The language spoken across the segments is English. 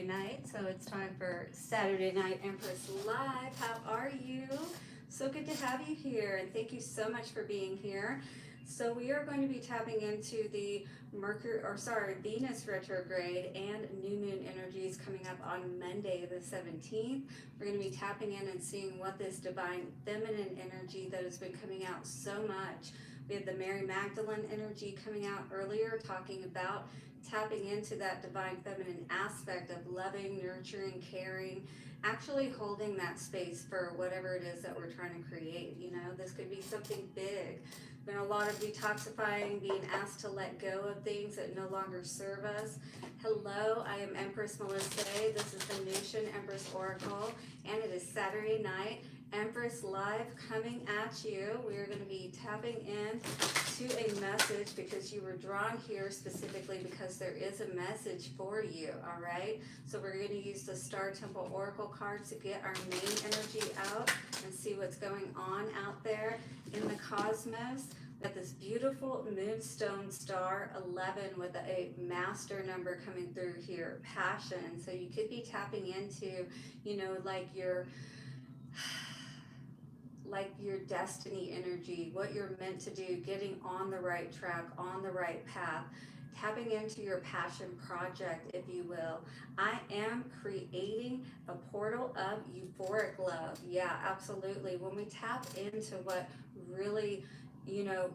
Night, so it's time for Saturday Night Empress Live. How are you? So good to have you here, and thank you so much for being here. So we are going to be tapping into the Venus retrograde and new moon energies coming up on Monday the 17th. We're going to be tapping in and seeing what this divine feminine energy that has been coming out so much. We had the Mary Magdalene energy coming out earlier, talking about tapping into that divine feminine aspect of loving, nurturing, caring, actually holding that space for whatever it is that we're trying to create. You know, this could be something big. Been a lot of detoxifying, being asked to let go of things that no longer serve us. Hello, I am Empress Melissae. This is the Nation Empress Oracle, and it is Saturday night. Empress Live coming at you. We are going to be tapping in to a message because you were drawn here specifically because there is a message for you, all right? So we're going to use the Star Temple Oracle cards to get our main energy out and see what's going on out there in the cosmos. We got this beautiful moonstone star 11 with a master number coming through here, passion. So you could be tapping into, you know, like your destiny energy, what you're meant to do, getting on the right track, on the right path, tapping into your passion project, if you will. I am creating a portal of euphoric love. Yeah, absolutely. When we tap into what really, you know,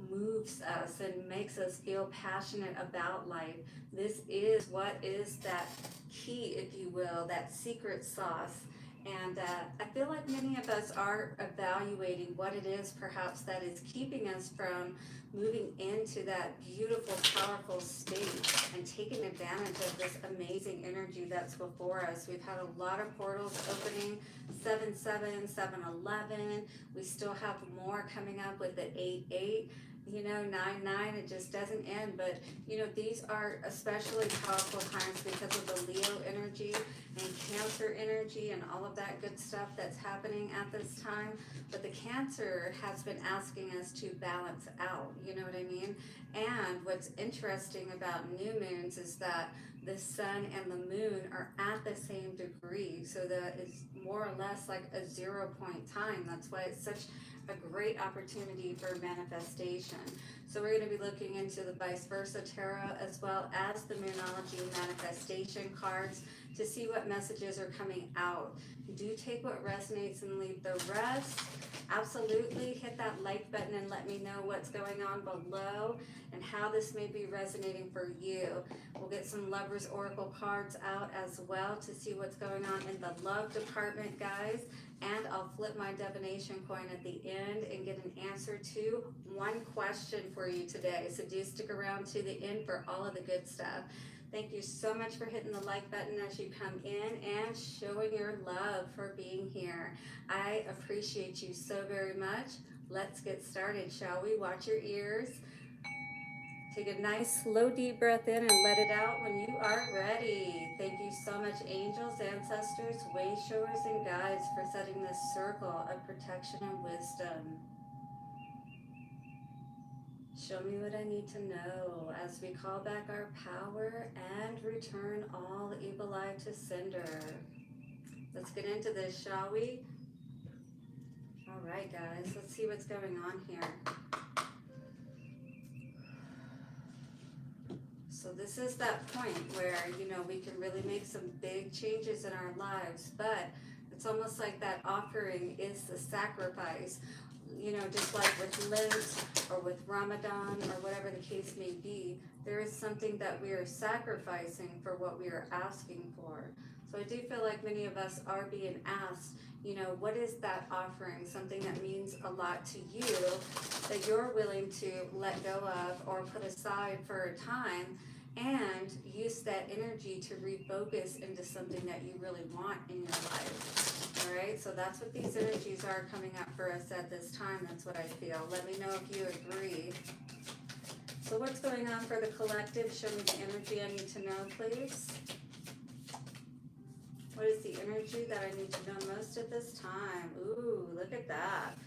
moves us and makes us feel passionate about life, this is what is that key, if you will, that secret sauce. And I feel like many of us are evaluating what it is perhaps that is keeping us from moving into that beautiful, powerful state and taking advantage of this amazing energy that's before us. We've had a lot of portals opening, 7-7, 7-11. We still have more coming up with the 8-8. You know, 9-9, it just doesn't end. But, you know, these are especially powerful times because of the Leo energy and Cancer energy and all of that good stuff that's happening at this time. But the Cancer has been asking us to balance out, you know what I mean? And what's interesting about new moons is that the sun and the moon are at the same degree. So that is more or less like a 0 point time. That's why it's such a great opportunity for manifestation. So we're going to be looking into the vice versa tarot as well as the Moonology manifestation cards to see what messages are coming out. Do take what resonates and leave the rest. Absolutely hit that like button and let me know what's going on below and how this may be resonating for you. We'll get some Lovers Oracle cards out as well to see what's going on in the love department, guys. And I'll flip my divination coin at the end and get an answer to one question for you today. So do stick around to the end for all of the good stuff. Thank you so much for hitting the like button as you come in and showing your love for being here. I appreciate you so very much. Let's get started, shall we? Watch your ears. Take a nice slow deep breath in and let it out when you are ready. Thank you so much, angels, ancestors, way showers, and guides for setting this circle of protection and wisdom. Show me what I need to know as we call back our power and return all evil eye to sender. Let's get into this, shall we? All right, guys, let's see what's going on here. So this is that point where, you know, we can really make some big changes in our lives, but it's almost like that offering is the sacrifice. You know, just like with Lent or with Ramadan or whatever the case may be, there is something that we are sacrificing for what we are asking for. So I do feel like many of us are being asked, you know, what is that offering? Something that means a lot to you that you're willing to let go of or put aside for a time and use that energy to refocus into something that you really want in your life. All right, so that's what these energies are coming up for us at this time. That's what I feel. Let me know if you agree. So what's going on for the collective? Show me the energy I need to know, please. What is the energy that I need to know most at this time? Ooh, look at that.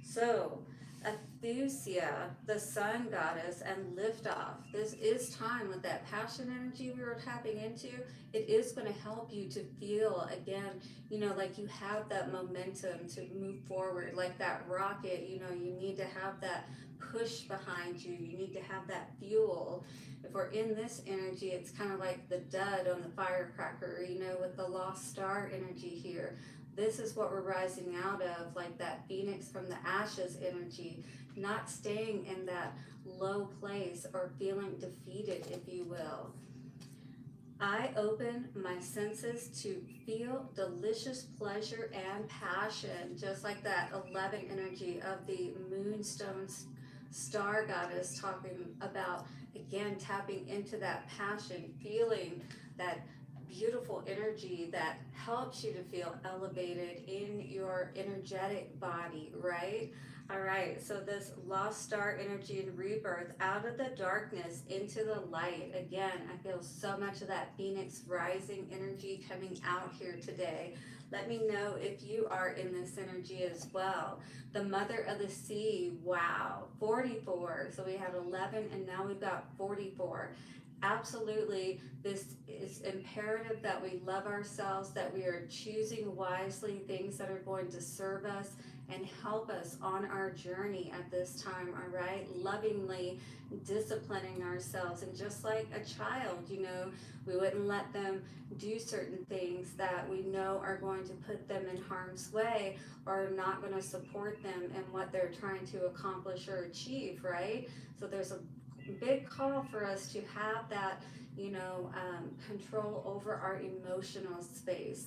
So Athusia, the sun goddess, and LiftOff. This is time with that passion energy we were tapping into. It is going to help you to feel again, like you have that momentum to move forward, like that rocket. You need to have that push behind you. You need to have that fuel. If we're in this energy, it's kind of like the dud on the firecracker, with the lost star energy here. This is what we're rising out of, like that phoenix from the ashes energy, not staying in that low place or feeling defeated, if you will. I open my senses to feel delicious pleasure and passion, just like that 11 energy of the moonstone star goddess, talking about, again, tapping into that passion, feeling that beautiful energy that helps you to feel elevated in your energetic body, right? All right, so this lost star energy and rebirth out of the darkness into the light. Again, I feel so much of that phoenix rising energy coming out here today. Let me know if you are in this energy as well. The mother of the sea, wow, 44. So we had 11 and now we've got 44. Absolutely, this is imperative that we love ourselves, that we are choosing wisely things that are going to serve us and help us on our journey at this time, all right? Lovingly disciplining ourselves. And just like a child, we wouldn't let them do certain things that we know are going to put them in harm's way or not going to support them in what they're trying to accomplish or achieve, right? So there's a big call for us to have that, control over our emotional space,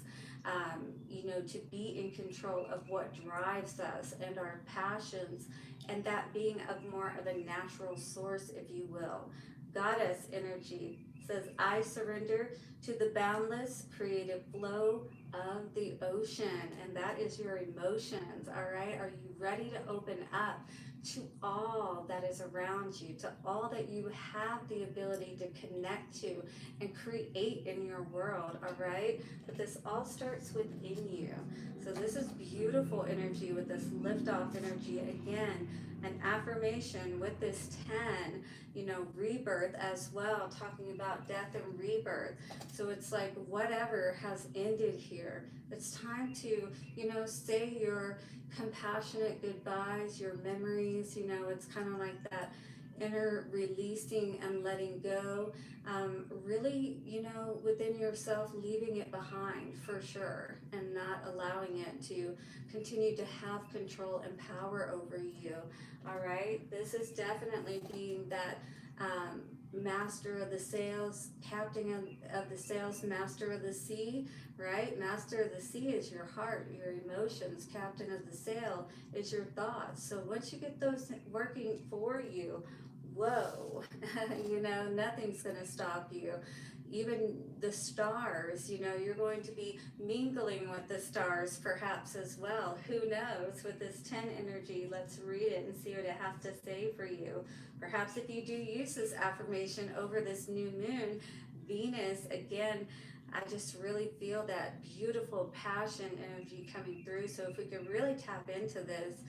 to be in control of what drives us and our passions, and that being of more of a natural source, if you will. Goddess energy says, I surrender to the boundless creative flow of the ocean, and that is your emotions, all right? Are you ready to open up to all that is around you, to all that you have the ability to connect to and create in your world, all right? But this all starts within you. So this is beautiful energy with this liftoff energy. Again, an affirmation with this 10, rebirth as well, talking about death and rebirth. So it's like whatever has ended here, it's time to, say your compassionate goodbyes, your memories. It's kind of like that inner releasing and letting go, really, within yourself, leaving it behind for sure, and not allowing it to continue to have control and power over you. All right, this is definitely being that master of the sails, captain of the sails, master of the sea, right? Master of the sea is your heart, your emotions. Captain of the sail is your thoughts. So once you get those working for you, whoa, nothing's going to stop you. Even the stars, you're going to be mingling with the stars perhaps as well. Who knows? With this 10 energy, let's read it and see what it has to say for you. Perhaps if you do use this affirmation over this new moon, Venus, again, I just really feel that beautiful passion energy coming through. So if we could really tap into this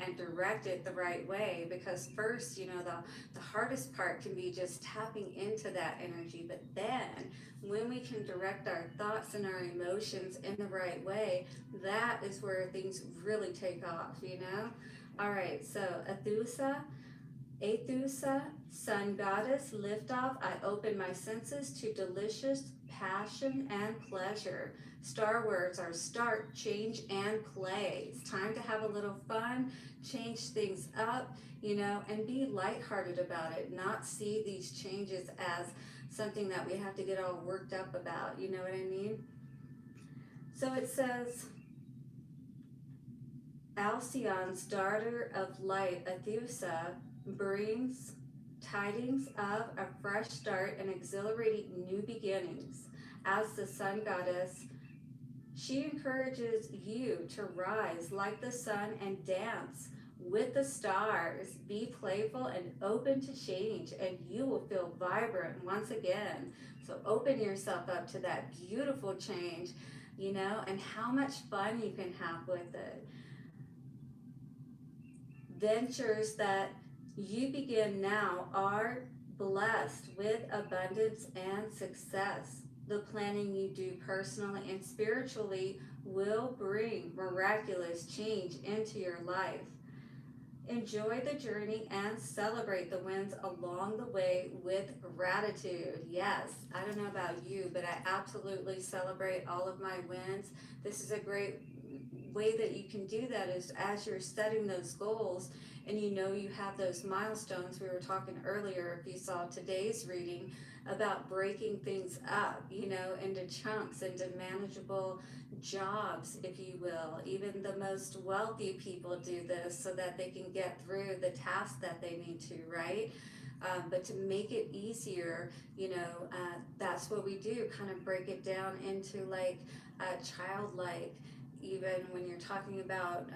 and direct it the right way, because first, the hardest part can be just tapping into that energy. But then when we can direct our thoughts and our emotions in the right way, that is where things really take off, All right, so Athusa, sun goddess, liftoff, I open my senses to delicious passion and pleasure. Star words are start, change, and play. It's time to have a little fun, change things up, and be lighthearted about it, not see these changes as something that we have to get all worked up about, you know what I mean? So it says, Alcyon's daughter of light, Athusa, brings tidings of a fresh start and exhilarating new beginnings. As the sun goddess, she encourages you to rise like the sun and dance with the stars. Be playful and open to change, and you will feel vibrant once again. So open yourself up to that beautiful change, and how much fun you can have with it. ventures that you begin now are blessed with abundance and success. The planning you do personally and spiritually will bring miraculous change into your life. Enjoy the journey and celebrate the wins along the way with gratitude. Yes, I don't know about you, but I absolutely celebrate all of my wins. This is a great way that you can do that is as you're setting those goals and you know you have those milestones. We were talking earlier, if you saw today's reading, about breaking things up, into chunks, into manageable jobs, if you will. Even the most wealthy people do this so that they can get through the tasks that they need to, right? But to make it easier, that's what we do, kind of break it down into like childlike. Even when you're talking about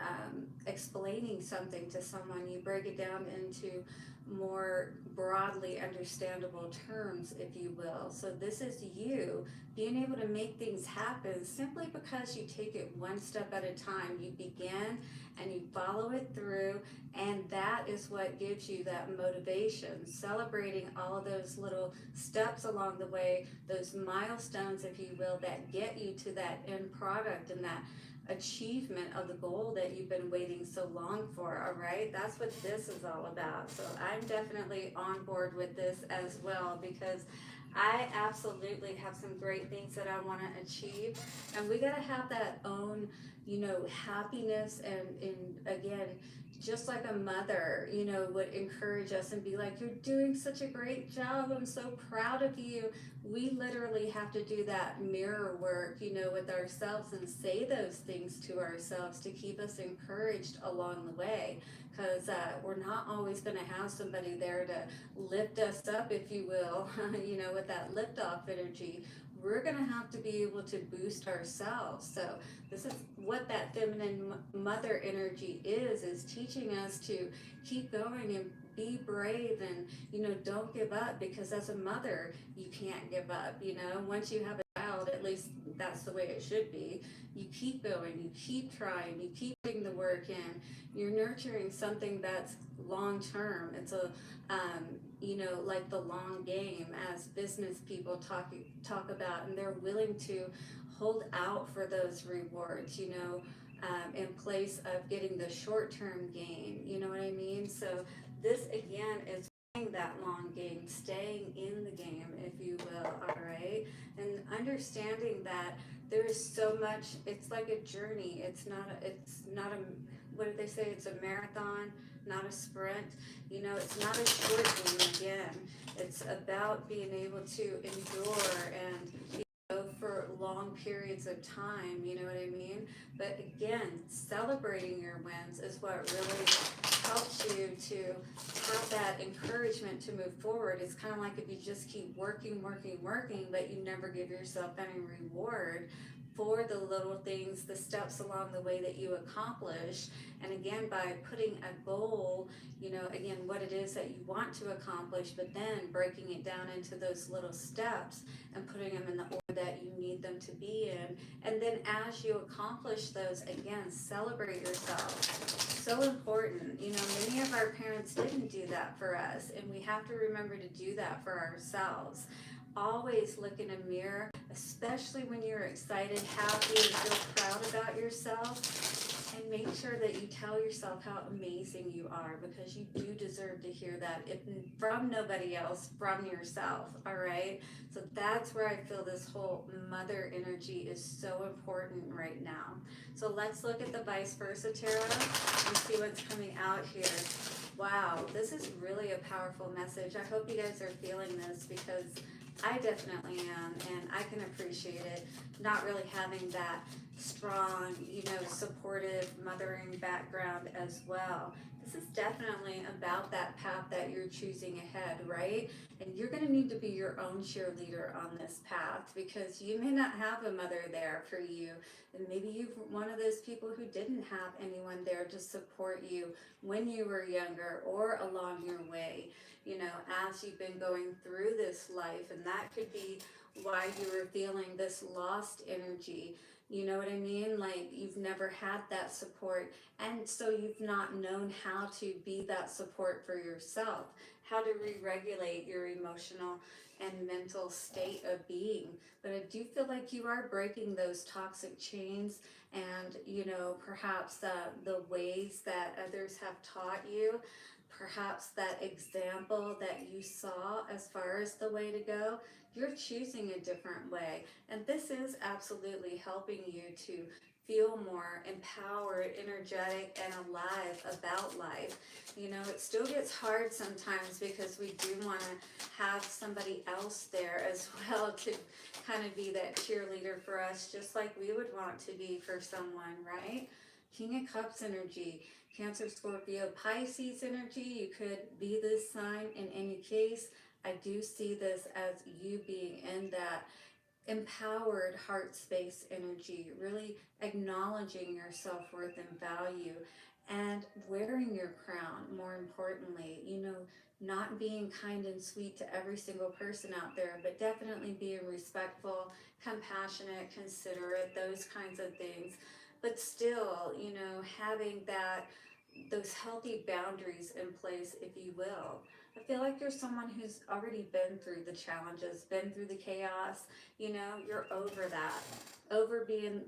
explaining something to someone, you break it down into more broadly understandable terms, if you will. So this is you being able to make things happen simply because you take it one step at a time. You begin and you follow it through, and that is what gives you that motivation. Celebrating all of those little steps along the way, those milestones, if you will, that get you to that end product and that achievement of the goal that you've been waiting so long for. All right, that's what this is all about. So I'm definitely on board with this as well, because I absolutely have some great things that I want to achieve, and we got to have that own happiness. And again, just like a mother, would encourage us and be like, you're doing such a great job, I'm so proud of you. We literally have to do that mirror work, with ourselves, and say those things to ourselves to keep us encouraged along the way. Because we're not always going to have somebody there to lift us up, if you will, with that lift-off energy. We're going to have to be able to boost ourselves. So this is what that feminine mother energy is teaching us to keep going and be brave, and don't give up, because as a mother you can't give up. Once you have a child, at least that's the way it should be, you keep going, you keep trying, you keep putting the work in. You're nurturing something that's long term. It's a like the long game, as business people talk about, and they're willing to hold out for those rewards, in place of getting the short-term gain. You know what I mean? So this again is playing that long game, staying in the game, if you will. All right, and understanding that there is so much. It's like a journey. It's not a what did they say? It's a marathon, not a sprint. It's not a short game. Again, it's about being able to endure and for long periods of time, you know what I mean? But again, celebrating your wins is what really helps you to have that encouragement to move forward. It's kind of like if you just keep working, but you never give yourself any reward for the little things, the steps along the way that you accomplish. And again, by putting a goal, again, what it is that you want to accomplish, but then breaking it down into those little steps and putting them in the order that you need them to be in. And then as you accomplish those, again, celebrate yourself. So important. Many of our parents didn't do that for us, and we have to remember to do that for ourselves. Always look in a mirror, especially when you're excited, happy, and feel proud about yourself, and make sure that you tell yourself how amazing you are, because you do deserve to hear that, if from nobody else, from yourself. All right, so that's where I feel this whole mother energy is so important right now. So let's look at the vice versa tarot and see what's coming out here. Wow, this is really a powerful message. I hope you guys are feeling this, because I definitely am, and I can appreciate it, not really having that strong, supportive mothering background as well. This is definitely about that path that you're choosing ahead, right? And you're going to need to be your own cheerleader on this path, because you may not have a mother there for you, and maybe you're one of those people who didn't have anyone there to support you when you were younger or along your way, as you've been going through this life. And that could be why you were feeling this lost energy. You know what I mean? Like you've never had that support, and so you've not known how to be that support for yourself, how to re-regulate your emotional and mental state of being. But I do feel like you are breaking those toxic chains, and you know, perhaps the ways that others have taught you, perhaps that example that you saw as far as the way to go, you're choosing a different way. And this is absolutely helping you to feel more empowered, energetic, and alive about life. You know, it still gets hard sometimes because we do want to have somebody else there as well to kind of be that cheerleader for us, just like we would want to be for someone, right? King of Cups energy, Cancer, Scorpio, Pisces energy. You could be this sign in any case. I do see this as you being in that empowered heart space energy, really acknowledging your self-worth and value, and wearing your crown, more importantly, you know, not being kind and sweet to every single person out there, but definitely being respectful, compassionate, considerate, those kinds of things. But still, you know, having that, those healthy boundaries in place, if you will. I feel like you're someone who's already been through the challenges, been through the chaos. You know, you're over that, over being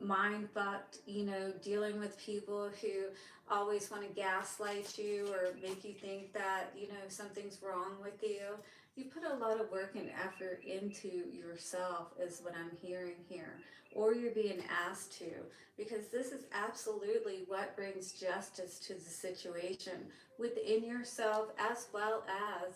mind fucked, you know, dealing with people who always want to gaslight you or make you think that, you know, something's wrong with you. You put a lot of work and effort into yourself, is what I'm hearing here, or you're being asked to, because this is absolutely what brings justice to the situation within yourself, as well as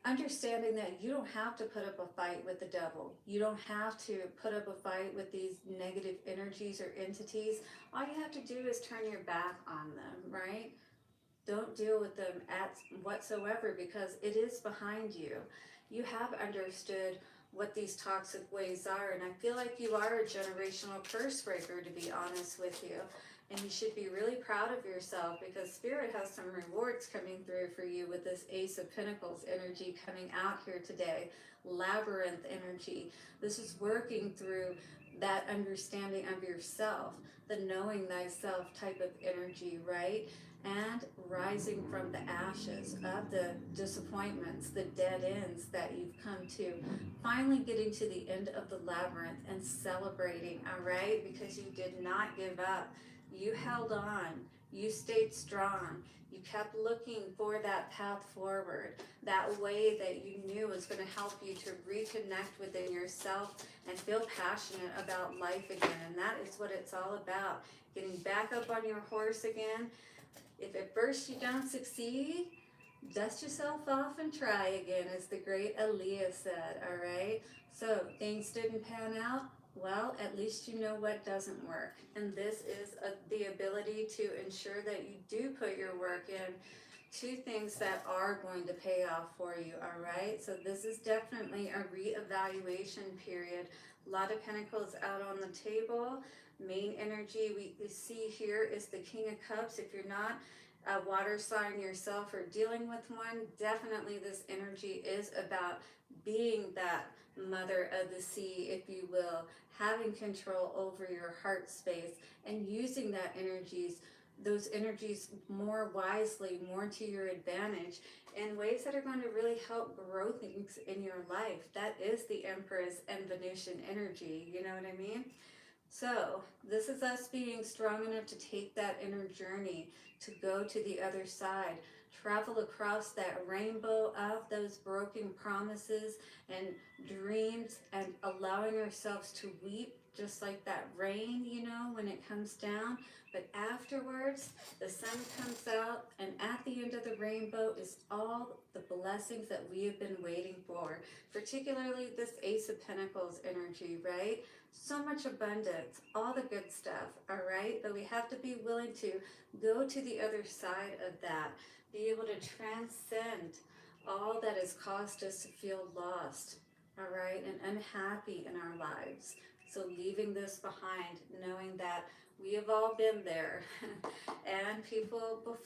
understanding that you don't have to put up a fight with the devil. You don't have to put up a fight with these negative energies or entities. All you have to do is turn your back on them, right? Don't deal with them at whatsoever, because it is behind you. You have understood what these toxic ways are, and I feel like you are a generational curse breaker, to be honest with you. And you should be really proud of yourself, because Spirit has some rewards coming through for you with this Ace of Pentacles energy coming out here today. Labyrinth energy. This is working through that understanding of yourself, the knowing thyself type of energy, right? And rising from the ashes of the disappointments, the dead ends that you've come to, finally getting to the end of the labyrinth and celebrating, all right? Because you did not give up. You held on. You stayed strong. You kept looking for that path forward, that way that you knew was going to help you to reconnect within yourself and feel passionate about life again. And that is what it's all about. Getting back up on your horse again. If at first you don't succeed, dust yourself off and try again, as the great Aaliyah said, all right? So things didn't pan out. Well, at least you know what doesn't work. And this is the ability to ensure that you do put your work in to things that are going to pay off for you, all right? So this is definitely a reevaluation period. A lot of pentacles out on the table. Main energy we see here is the King of Cups. If you're not a water sign yourself or dealing with one, definitely this energy is about being that mother of the sea, if you will, having control over your heart space and using those energies more wisely, more to your advantage, in ways that are going to really help grow things in your life. That is the Empress and Venusian energy, you know what I mean? So this is us being strong enough to take that inner journey, to go to the other side, travel across that rainbow of those broken promises and dreams, and allowing ourselves to weep just like that rain, you know, when it comes down. But afterwards, the sun comes out, and at the end of the rainbow is all the blessings that we have been waiting for, particularly this Ace of Pentacles energy, right? So much abundance, all the good stuff, all right? But we have to be willing to go to the other side of that, be able to transcend all that has caused us to feel lost, all right, and unhappy in our lives. So leaving this behind, knowing that we have all been there and people,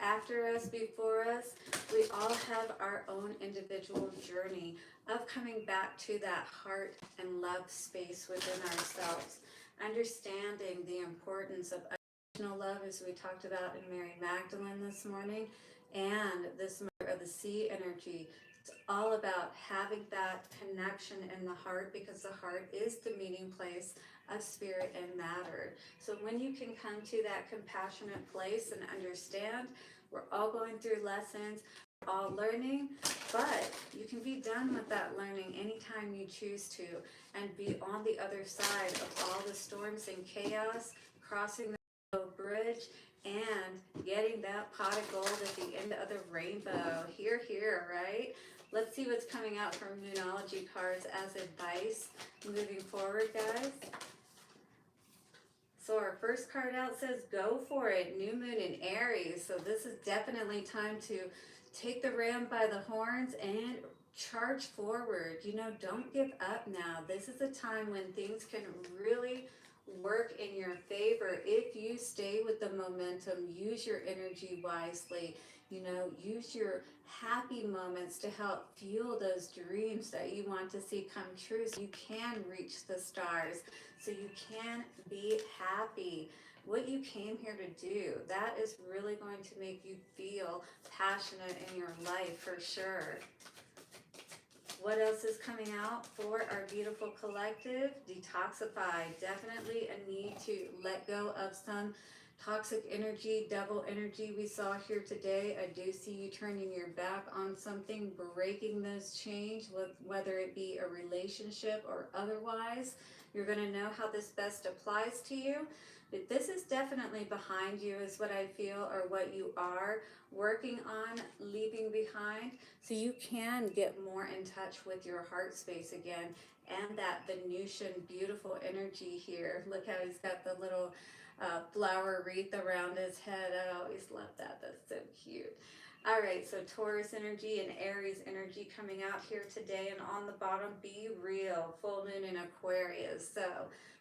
after us, before us, we all have our own individual journey of coming back to that heart and love space within ourselves, understanding the importance of unconditional love, as we talked about in Mary Magdalene this morning, and this Mother of the Sea energy. It's all about having that connection in the heart, because the heart is the meeting place of spirit and matter. So when you can come to that compassionate place and understand, we're all going through lessons, we're all learning, but you can be done with that learning anytime you choose to, and be on the other side of all the storms and chaos, crossing the bridge, and getting that pot of gold at the end of the rainbow. Here, here, right? Let's see what's coming out from Moonology cards as advice moving forward, guys. So our first card out says, go for it, new moon in Aries. So this is definitely time to take the ram by the horns and charge forward. Don't give up now. This is a time when things can really work in your favor if you stay with the momentum, use your energy wisely, use your happy moments to help fuel those dreams that you want to see come true, so you can reach the stars, so you can be happy. What you came here to do, that is really going to make you feel passionate in your life for sure. What else is coming out for our beautiful collective? Detoxify. Definitely a need to let go of some toxic energy, devil energy we saw here today. I do see you turning your back on something, breaking those chains, whether it be a relationship or otherwise. You're going to know how this best applies to you. But this is definitely behind you, is what I feel, or what you are working on leaving behind, so you can get more in touch with your heart space again, and that Venusian beautiful energy here. Look how he's got the little flower wreath around his head. I always love that. That's so cute. All right, so Taurus energy and Aries energy coming out here today, and on the bottom, be real, full moon in Aquarius. So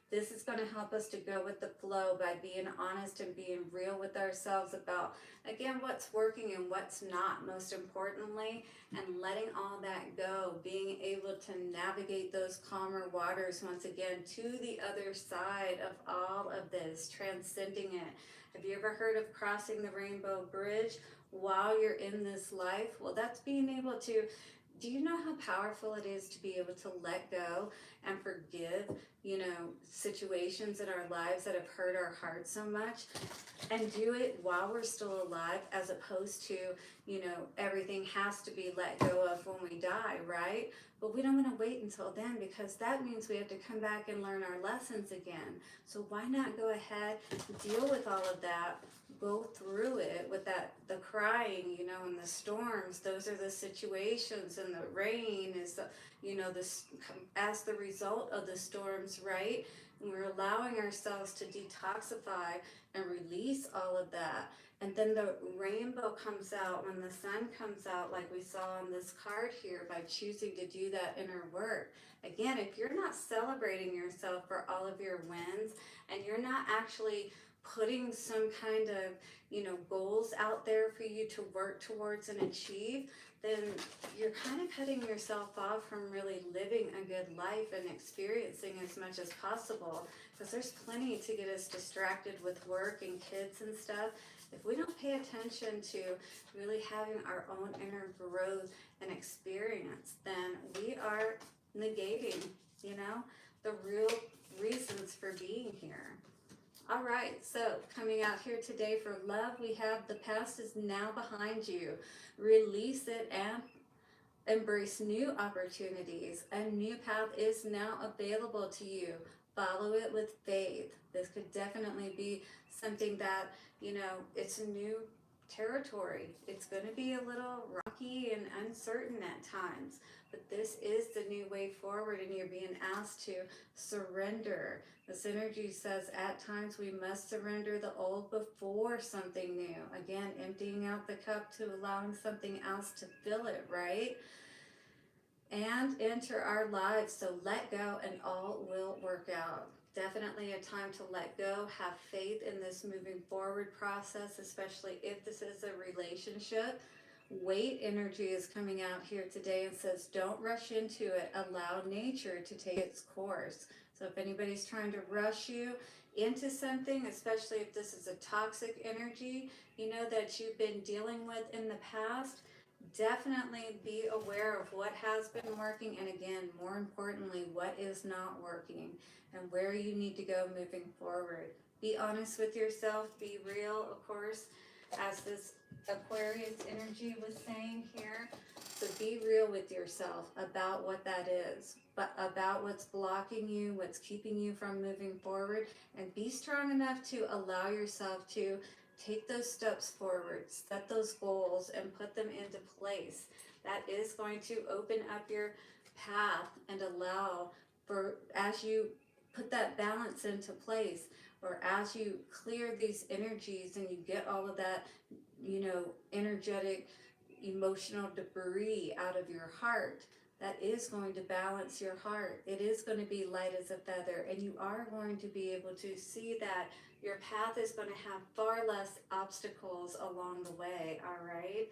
this is going to help us to go with the flow by being honest and being real with ourselves about, again, what's working and what's not, most importantly, and letting all that go, being able to navigate those calmer waters once again to the other side of all of this, transcending it. Have you ever heard of crossing the rainbow bridge while you're in this life? Well, that's being able to, do you know how powerful it is to be able to let go and forgive, situations in our lives that have hurt our hearts so much, and do it while we're still alive, as opposed to, everything has to be let go of when we die, right? But we don't want to wait until then, because that means we have to come back and learn our lessons again. So why not go ahead, deal with all of that, go through it with the crying, and the storms. Those are the situations, and the rain is this as the result of the storms, right? And we're allowing ourselves to detoxify and release all of that. And then the rainbow comes out when the sun comes out, like we saw on this card here, by choosing to do that inner work. Again, if you're not celebrating yourself for all of your wins, and you're not actually putting some kind of, goals out there for you to work towards and achieve, then you're kind of cutting yourself off from really living a good life and experiencing as much as possible, because there's plenty to get us distracted with work and kids and stuff. If we don't pay attention to really having our own inner growth and experience, then we are negating, the real reasons for being here. All right, so coming out here today for love, we have the past is now behind you. Release it and embrace new opportunities. A new path is now available to you. Follow it with faith. This could definitely be something that, it's a new territory. It's going to be a little rocky and uncertain at times, but this is the new way forward, and you're being asked to surrender. This energy says at times we must surrender the old before something new. Again, emptying out the cup to allowing something else to fill it, right? and enter our lives. So let go and all will work out. Definitely a time to let go. Have faith in this moving forward process, especially if this is a relationship. Weight energy is coming out here today and says don't rush into it. Allow nature to take its course. So if anybody's trying to rush you into something, especially if this is a toxic energy, you know, that you've been dealing with in the past, definitely be aware of what has been working, and again, more importantly, what is not working and where you need to go moving forward. Be honest with yourself, be real, of course, as this Aquarius energy was saying here. So be real with yourself about what that is, but about what's blocking you, what's keeping you from moving forward, and be strong enough to allow yourself to take those steps forward, set those goals, and put them into place. That is going to open up your path and allow for, as you put that balance into place, or as you clear these energies and you get all of that, you know, energetic, emotional debris out of your heart, that is going to balance your heart. It is going to be light as a feather, and you are going to be able to see that your path is going to have far less obstacles along the way. All right.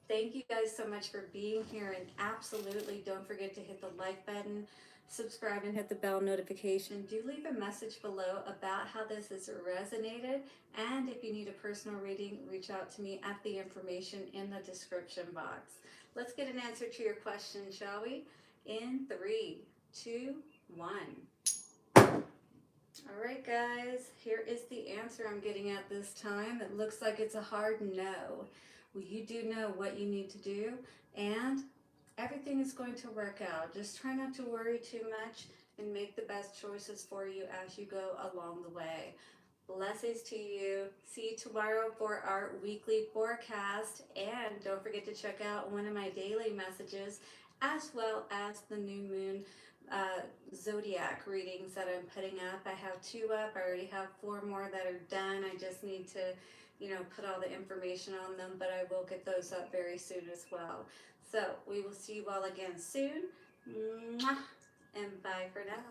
Thank you guys so much for being here, and absolutely don't forget to hit the like button, subscribe, and hit the bell notification. Do leave a message below about how this has resonated, and if you need a personal reading, reach out to me at the information in the description box. Let's get an answer to your question, shall we? In 3, 2, 1. All right, guys, here is the answer I'm getting at this time. It looks like it's a hard no. Well, you do know what you need to do, and everything is going to work out. Just try not to worry too much and make the best choices for you as you go along the way. Blessings to you. See you tomorrow for our weekly forecast, and don't forget to check out one of my daily messages as well as the new moon uh, zodiac readings that I'm putting up. I have 2 up. I already have 4 more that are done. I just need to, you know, put all the information on them, but I will get those up very soon as well. So we will see you all again soon. Mwah! And bye for now.